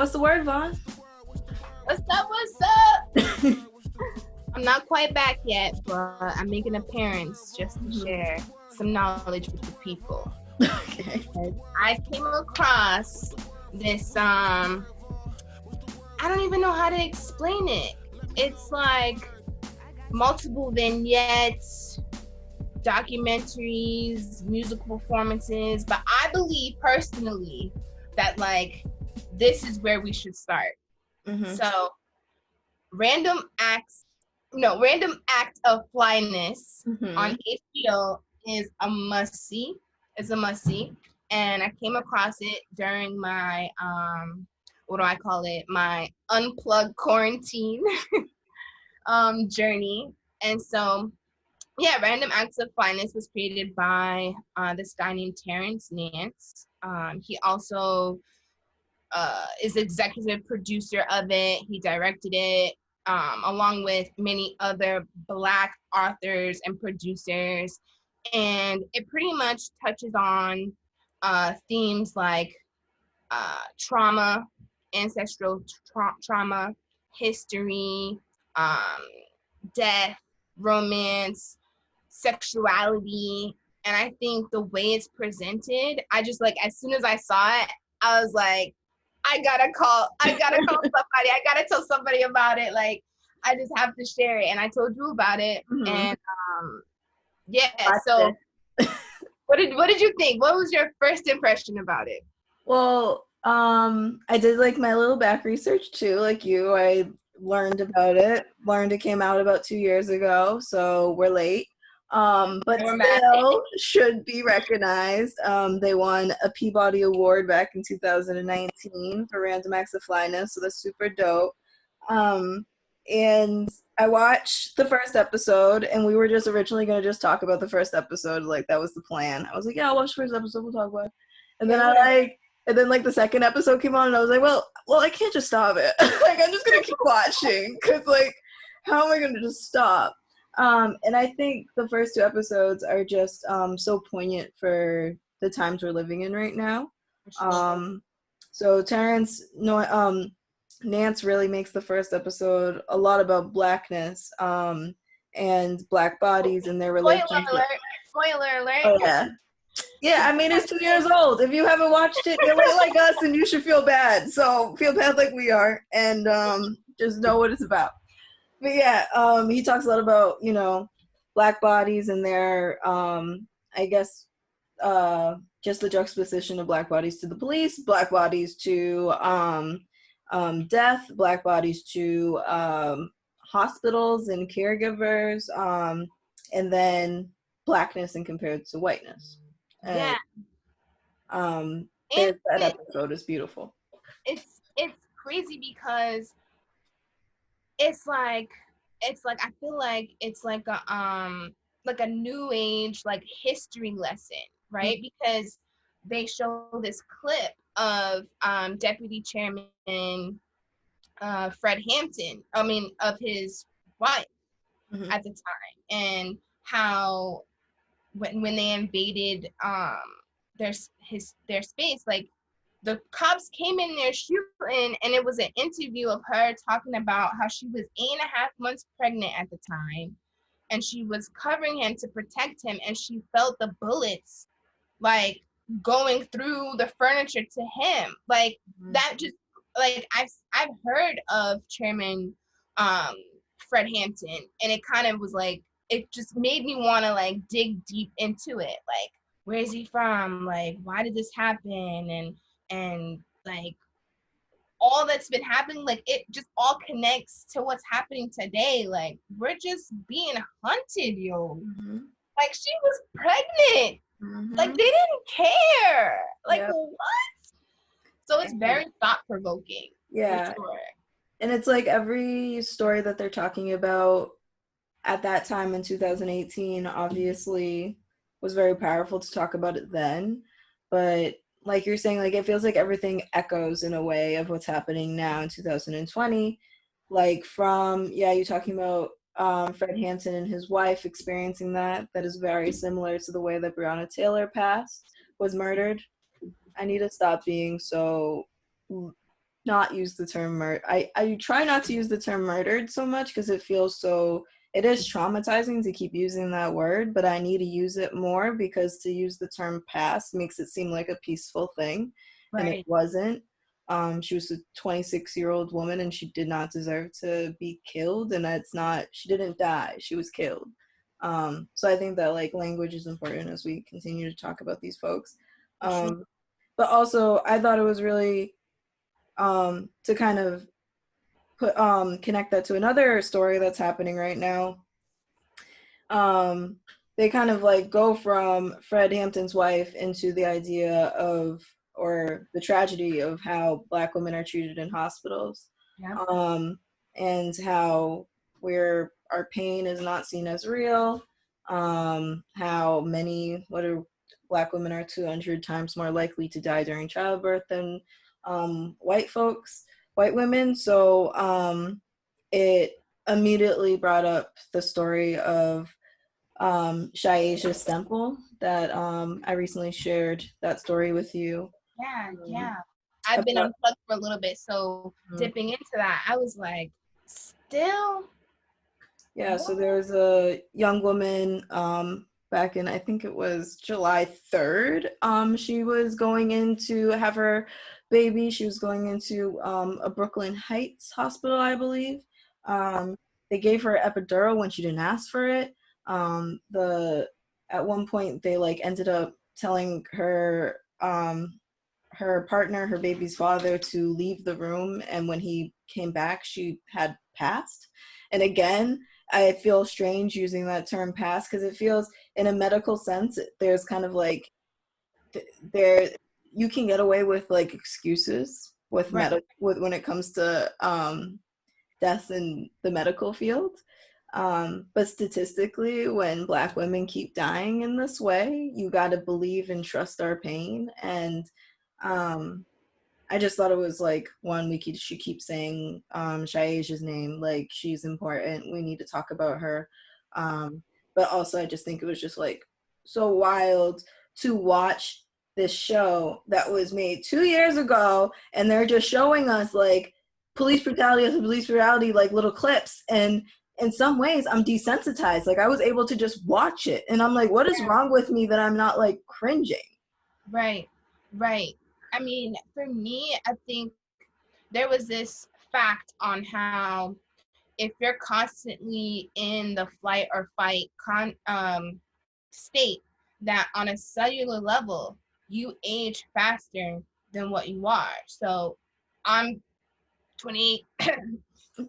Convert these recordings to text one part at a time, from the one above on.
What's the word, Vaughn? What's up? What's up? I'm not quite back yet, but I'm making an appearance just to share some knowledge with the people. Okay. I came across this, I don't even know how to explain it. It's like multiple vignettes, documentaries, musical performances, but I believe personally that like this is where we should start. So Random Act of Flyness on HBO is a must-see. It's a must-see. And I came across it during my, my unplugged quarantine journey. And so, yeah, Random Acts of Flyness was created by this guy named Terrence Nance. He also is executive producer of it. He directed it. Along with many other Black authors and producers. And it pretty much touches on themes like trauma, ancestral trauma, history, death, romance, sexuality. And I think the way it's presented, I just like, as soon as I saw it, I was like, I gotta call somebody. I gotta tell somebody about it. Like, I just have to share it. And I told you about it. And yeah, so what did you think? What was your first impression about it? Well, I did like my little back research too, like you. I learned about it. Learned it came out about 2 years ago, so we're late. But still should be recognized. They won a Peabody Award back in 2019 for Random Acts of Flyness, so that's super dope. And I watched the first episode, and we were just originally going to just talk about the first episode. Like, that was the plan. I was like, yeah, I'll watch the first episode, we'll talk about it. And then like the second episode came on, and I was like, well, I can't just stop it. Like, I'm just going to keep watching, because like, how am I going to just stop? And I think the first 2 episodes are just so poignant for the times we're living in right now. So Terrence Nance really makes the first episode a lot about Blackness and Black bodies and their relationship. Spoiler alert. Oh, yeah. Yeah, I mean, it's 2 years old. If you haven't watched it, you're like us, and you should feel bad. So feel bad like we are, and just know what it's about. But yeah, he talks a lot about, Black bodies and their, I guess, just the juxtaposition of Black bodies to the police, Black bodies to death, Black bodies to hospitals and caregivers, and then Blackness and compared to whiteness. And, that episode is beautiful. It's crazy because it's like I feel like it's like a new age like history lesson, right? Because they show this clip of Deputy Chairman Fred Hampton, of his wife at the time, and how when they invaded their space, like the cops came in there shooting, and it was an interview of her talking about how she was 8.5 months pregnant at the time, and she was covering him to protect him, and she felt the bullets like going through the furniture to him. Like that just like I've heard of Chairman Fred Hampton, and it kind of was like, it just made me want to like dig deep into it. Like, where is he from? Like, why did this happen? And like all that's been happening, like it just all connects to what's happening today. Like, we're just being hunted, yo. Like, she was pregnant. Like, they didn't care. Like, what? So it's very thought-provoking. Yeah. For sure. And it's like every story that they're talking about at that time in 2018 obviously was very powerful to talk about it then. But like you're saying, like, it feels like everything echoes in a way of what's happening now in 2020. Like, from, you talking about Fred Hampton and his wife experiencing that is very similar to the way that Breonna Taylor was murdered. I need to stop being so not use the term murder. I try not to use the term murdered so much because it feels so, it is traumatizing to keep using that word, but I need to use it more because to use the term past makes it seem like a peaceful thing, and it Right. wasn't. She was a 26-year-old woman and she did not deserve to be killed, and that's not, she didn't die, she was killed. So I think that like language is important as we continue to talk about these folks. For sure. But also I thought it was really to kind of put connect that to another story that's happening right now. um they kind of like go from Fred Hampton's wife into the idea of, or the tragedy of, how Black women are treated in hospitals, Yeah. and how where our pain is not seen as real, how many, what are, Black women are 200 times more likely to die during childbirth than white folks, white women. So it immediately brought up the story of Shayeja Stemple that I recently shared that story with you. Yeah, Um, yeah. I've been about, unplugged for a little bit, so dipping into that, I was like, still yeah, so what? there was a young woman back in, I think it was July 3rd. She was going in to have her baby. She was going into a Brooklyn Heights hospital, I believe. Um, they gave her epidural when she didn't ask for it. The At one point they like ended up telling her her partner, her baby's father, to leave the room, and when he came back she had passed. And again, I feel strange using that term pass because it feels, in a medical sense, there's kind of like there, you can get away with like excuses with Right. with when it comes to deaths in the medical field. But statistically, when Black women keep dying in this way, you got to believe and trust our pain. And um, I just thought it was like, one, should keep saying Shayeja's name, like she's important. We need to talk about her. Um, but also, I just think it was just like so wild to watch this show that was made 2 years ago, and they're just showing us like police brutality after police brutality, like little clips. And in some ways, I'm desensitized. Like I was able to just watch it, and I'm like, what is wrong with me that I'm not like cringing? Right. Right. I mean, for me, I think there was this fact on how if you're constantly in the flight or fight state, that on a cellular level you age faster than what you are. So I'm 28 and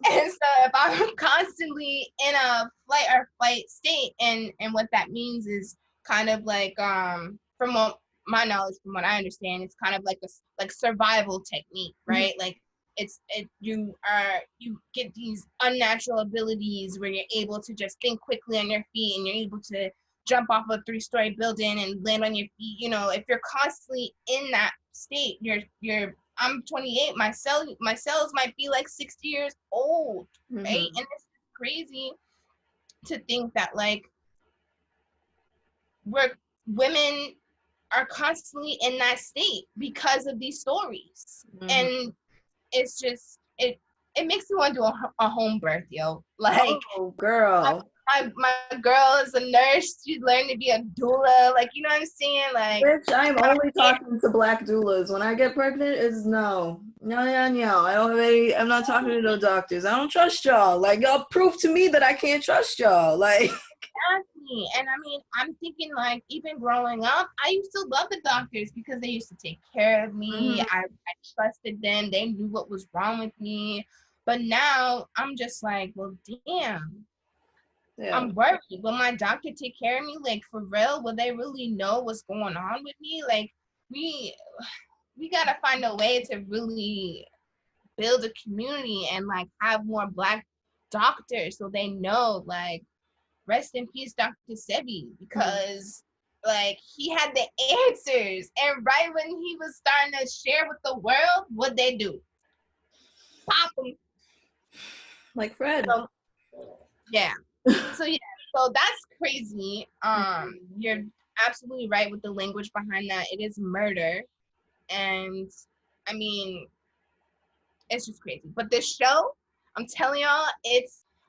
so if I'm constantly in a flight or fight state, and what that means is kind of like from what my knowledge, from what I understand, it's kind of like a like survival technique, right? Like you get these unnatural abilities where you're able to just think quickly on your feet, and you're able to jump off a 3-story building and land on your feet. You know, if you're constantly in that state, you're I'm 28. My cells might be like 60 years old, right? Mm-hmm. And it's crazy to think that like we're women are constantly in that state because of these stories, Mm-hmm. and it's just it makes me want to do a home birth, yo. Like Oh, girl. my girl is a nurse. She learned to be a doula. Like, you know what I'm saying? Like, Bitch, I'm only talking to Black doulas. When I get pregnant, it's no. No, no, no. I don't have any, I'm not talking to no doctors. I don't trust y'all. Like, y'all prove to me that I can't trust y'all. Like, exactly. And I mean, I'm thinking like even growing up, I used to love the doctors because they used to take care of me. mm-hmm. I trusted them. They knew what was wrong with me. But now I'm just like, well, damn, Yeah. I'm worried. Will my doctor take care of me? Like, for real? Will they really know what's going on with me? Like, we we gotta find a way to really build a community and like have more Black doctors so they know, like, rest in peace, Dr. Sebi, Mm-hmm. because like he had the answers. And right when he was starting to share with the world, what they do? Pop him. Like Fred. So yeah. So yeah. So that's crazy. You're absolutely right with the language behind that. It is murder. And I mean, It's just crazy. But this show, I'm telling y'all,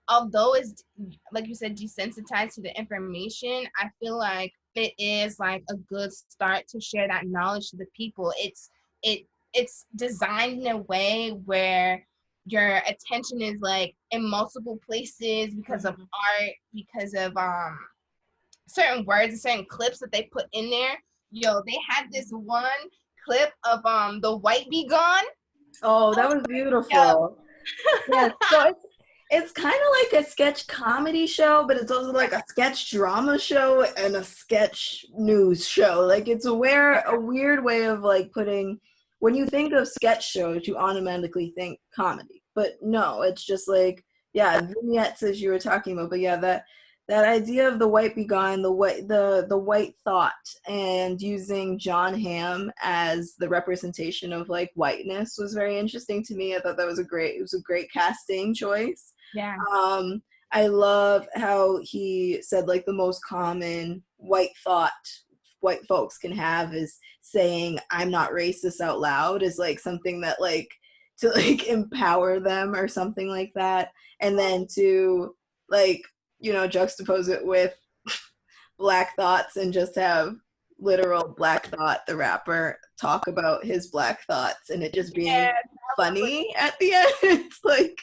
although it's like you said, desensitized to the information, I feel like it is like a good start to share that knowledge to the people. It's designed in a way where your attention is like in multiple places because of art, because of certain words and certain clips that they put in there. Yo, they had this one clip of the white be gone. Oh, that was beautiful. Yes. So it's kind of like a sketch comedy show, but it's also like a sketch drama show and a sketch news show. Like it's a weird way of like putting, when you think of sketch shows, you automatically think comedy. But no, it's just like, yeah, vignettes as you were talking about. But yeah, that idea of the white be gone, the white thought, and using John Hamm as the representation of like whiteness was very interesting to me. I thought it was a great casting choice. Yeah. I love how he said like the most common white thought white folks can have is saying I'm not racist out loud, is like something that like to like empower them or something like that. And then to like, you know, juxtapose it with Black Thoughts and just have literal Black Thought, the rapper, talk about his black thoughts and it just being funny at the end. It's like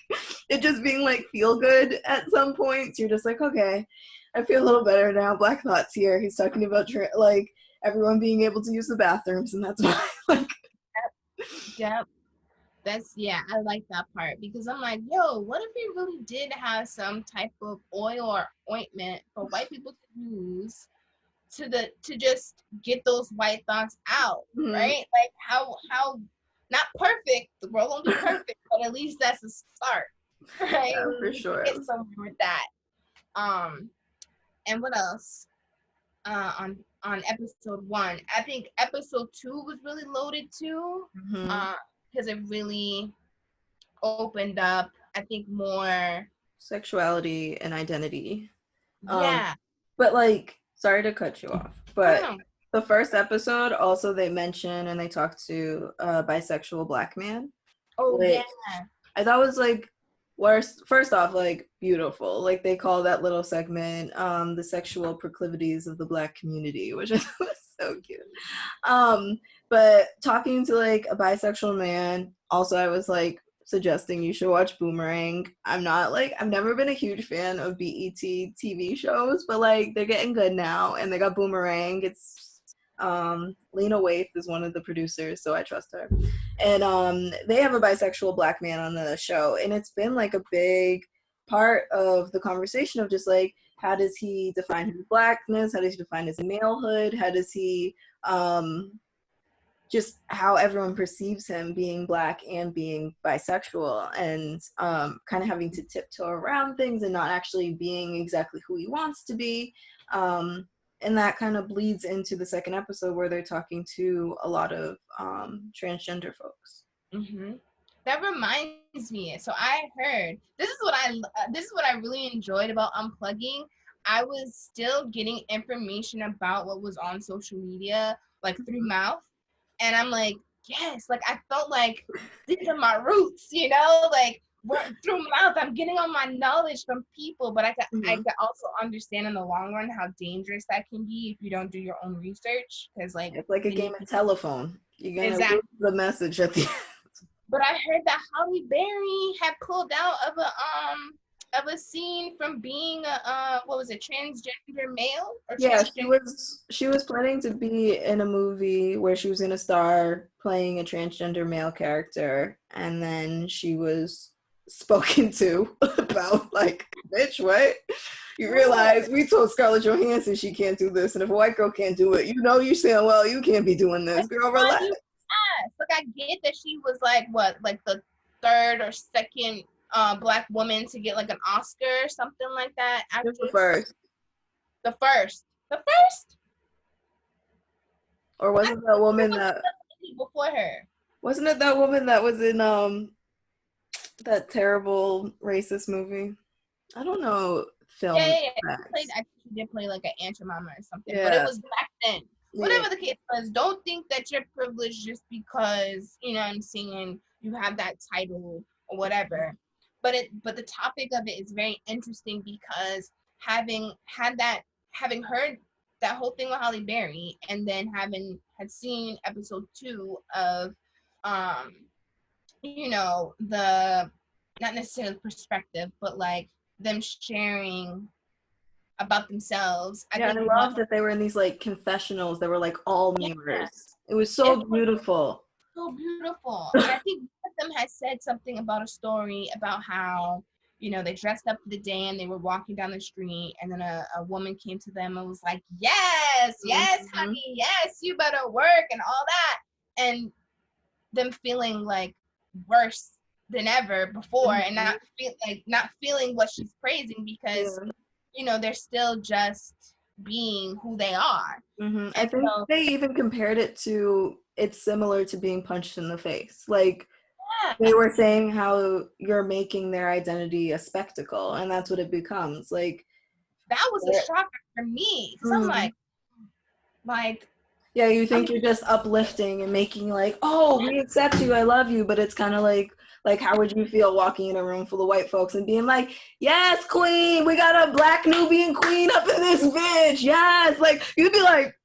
it just being like feel good at some points. You're just like, okay, I feel a little better now. Black Thought's here. He's talking about like everyone being able to use the bathrooms, and that's why like Yep. I like that part because I'm like, yo, what if we really did have some type of oil or ointment for white people to use to just get those white thoughts out, right? Like how not perfect, the world won't be perfect, but at least that's a start, right? Yeah, for sure. Get somewhere with that. And what else? On episode 1, I think episode 2 was really loaded too, because it really opened up, I think, more sexuality and identity. Yeah. But like, sorry to cut you off, but the first episode also they mention and they talk to a bisexual Black man. Oh yeah. I thought was like first off, like beautiful. Like they call that little segment the sexual proclivities of the Black community, which was so cute. But talking to like a bisexual man, also I was like suggesting you should watch Boomerang. I've never been a huge fan of BET TV shows, but like they're getting good now and they got Boomerang. It's Lena Waithe is one of the producers, so I trust her. And they have a bisexual Black man on the show, and it's been like a big part of the conversation of just like, how does he define his Blackness? How does he define his malehood? How does he just how everyone perceives him being Black and being bisexual, and kind of having to tiptoe around things and not actually being exactly who he wants to be. And that kind of bleeds into the second episode where they're talking to a lot of transgender folks. That reminds me. So I heard this is what I really enjoyed about unplugging. I was still getting information about what was on social media, like through mouth. And I'm like, yes, like I felt like these are my roots, you know, like through mouth, I'm getting all my knowledge from people, but I could also understand in the long run how dangerous that can be if you don't do your own research. Because like it's like a game of telephone. You're gonna lose the message at the end. But I heard that Halle Berry had pulled out of a scene from being a transgender male? Or yeah, she was planning to be in a movie where she was gonna star playing a transgender male character, and then she was spoken to about like, bitch, what? You realize we told Scarlett Johansson she can't do this, and if a white girl can't do it, you know you saying, well, you can't be doing this, girl, relax. Like I get that she was like the third or second Black woman to get like an Oscar or something like that. Just the first. The first. Or wasn't that woman that before her? Wasn't it that woman that was in that terrible racist movie? I don't know. Film. Yeah. She did play like an Aunt Jemima or something, but it was back then. Whatever the case was, don't think that you're privileged just because, you know what I'm saying, you have that title or whatever. But the topic of it is very interesting because having heard that whole thing with Halle Berry, and then had seen episode 2 of um the, not necessarily perspective, but like them sharing about themselves. Yeah, I love that they were in these like confessionals that were like all mirrors. It was so beautiful. So beautiful. And I think one of them had said something about a story about how, they dressed up for the day and they were walking down the street, and then a woman came to them and was like, yes, honey, yes, you better work and all that. And them feeling like worse than ever before, and not feeling what she's praising, because they're still just being who they are. I think they even compared it to, it's similar to being punched in the face. Like, they were saying how you're making their identity a spectacle, and that's what it becomes. Like, that was a shocker for me. So I'm like, yeah, you think you're just uplifting and making like, oh, we accept you, I love you, but it's kind of like how would you feel walking in a room full of white folks and being like, yes, queen, we got a black Nubian queen up in this bitch, yes. Like, you'd be like,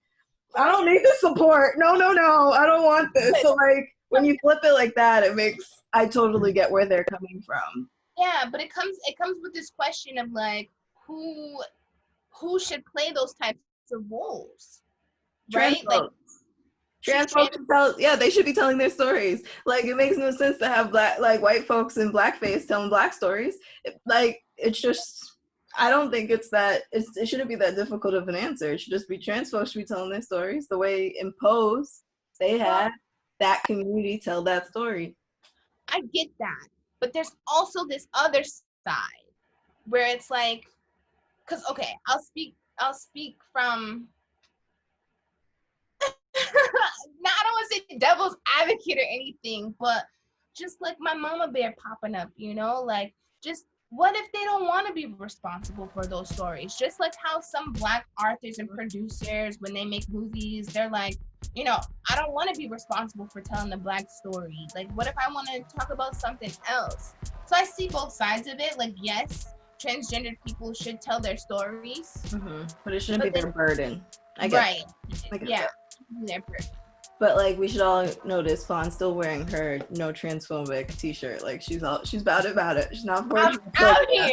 I don't need this support, no, I don't want this. So like, when you flip it like that, I totally get where they're coming from. Yeah, but it comes with this question of like, who should play those types of roles, right? Like, trans folks they should be telling their stories. Like, it makes no sense to have white folks in blackface telling black stories. It's just, I don't think it shouldn't be that difficult of an answer. It should just be trans folks should be telling their stories the way in Pose they had that community tell that story. I get that, but there's also this other side where it's like, because I'll speak from now, I don't want to say devil's advocate or anything, but just like my mama bear popping up, like, just what if they don't want to be responsible for those stories? Just like how some black authors and producers, when they make movies, they're like, I don't want to be responsible for telling the black story. Like, what if I want to talk about something else? So I see both sides of it. Like, yes, transgendered people should tell their stories, but it shouldn't be their burden. I guess. Right. Yeah. Their burden. But like, we should all notice Fawn's still wearing her no transphobic t-shirt. Like, she's about it. She's not for out here.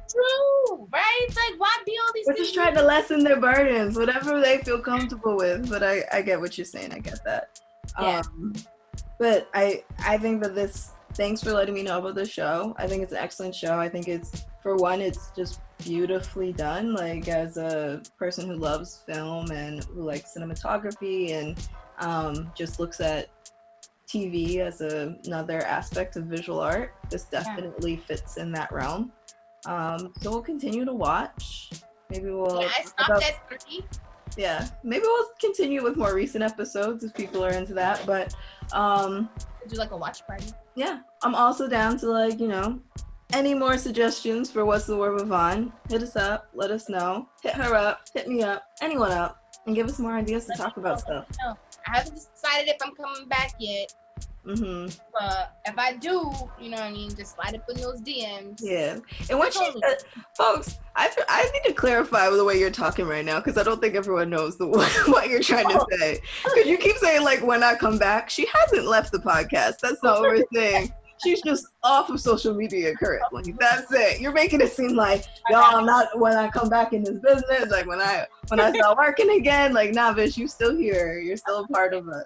True, right? Like, why be all these? We're just trying to lessen their burdens, whatever they feel comfortable with. But I get what you're saying. I get that. Yeah. But I think that thanks for letting me know about the show. I think it's an excellent show. I think it's just beautifully done. Like, as a person who loves film and who likes cinematography and just looks at TV as another aspect of visual art, this definitely fits in that realm. So we'll continue to watch. Maybe we'll. Yeah, I stopped at 3. Yeah, maybe we'll continue with more recent episodes if people are into that. But do like a watch party. Yeah, I'm also down to any more suggestions for What's the Word with Vaughn. Hit us up, let us know. Hit her up, hit me up, anyone up, and give us more ideas to talk about stuff. No, I haven't decided if I'm coming back yet. But if I do, just slide up in those DMs. Yeah. And what she said, folks, I need to clarify the way you're talking right now, because I don't think everyone knows what you're trying to say. Because you keep saying, like, when I come back. She hasn't left the podcast. That's not what we're saying. She's just off of social media currently. That's it. You're making it seem like, y'all, I'm not, when I come back in this business, like when I start working again, like, nah, bitch, you still here. You're still a part of it.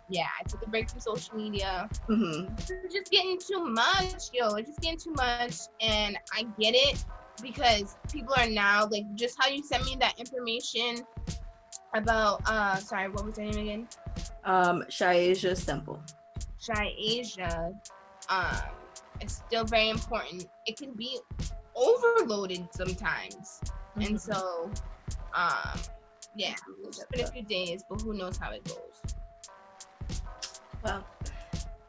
Yeah, I took a break from social media. It's just getting too much, It's just getting too much, and I get it, because people are now, like, just how you sent me that information about, sorry, what was her name again? Shayasia Stemple. Shayasia, it's still very important. It can be overloaded sometimes, and so, yeah, it's been a few days, but who knows how it goes. Well,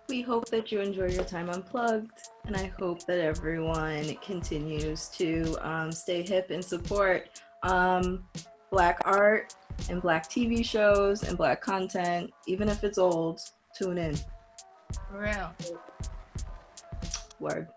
we hope that you enjoy your time unplugged, and I hope that everyone continues to stay hip and support Black art and Black TV shows and Black content, even if it's old, tune in. For real. Word.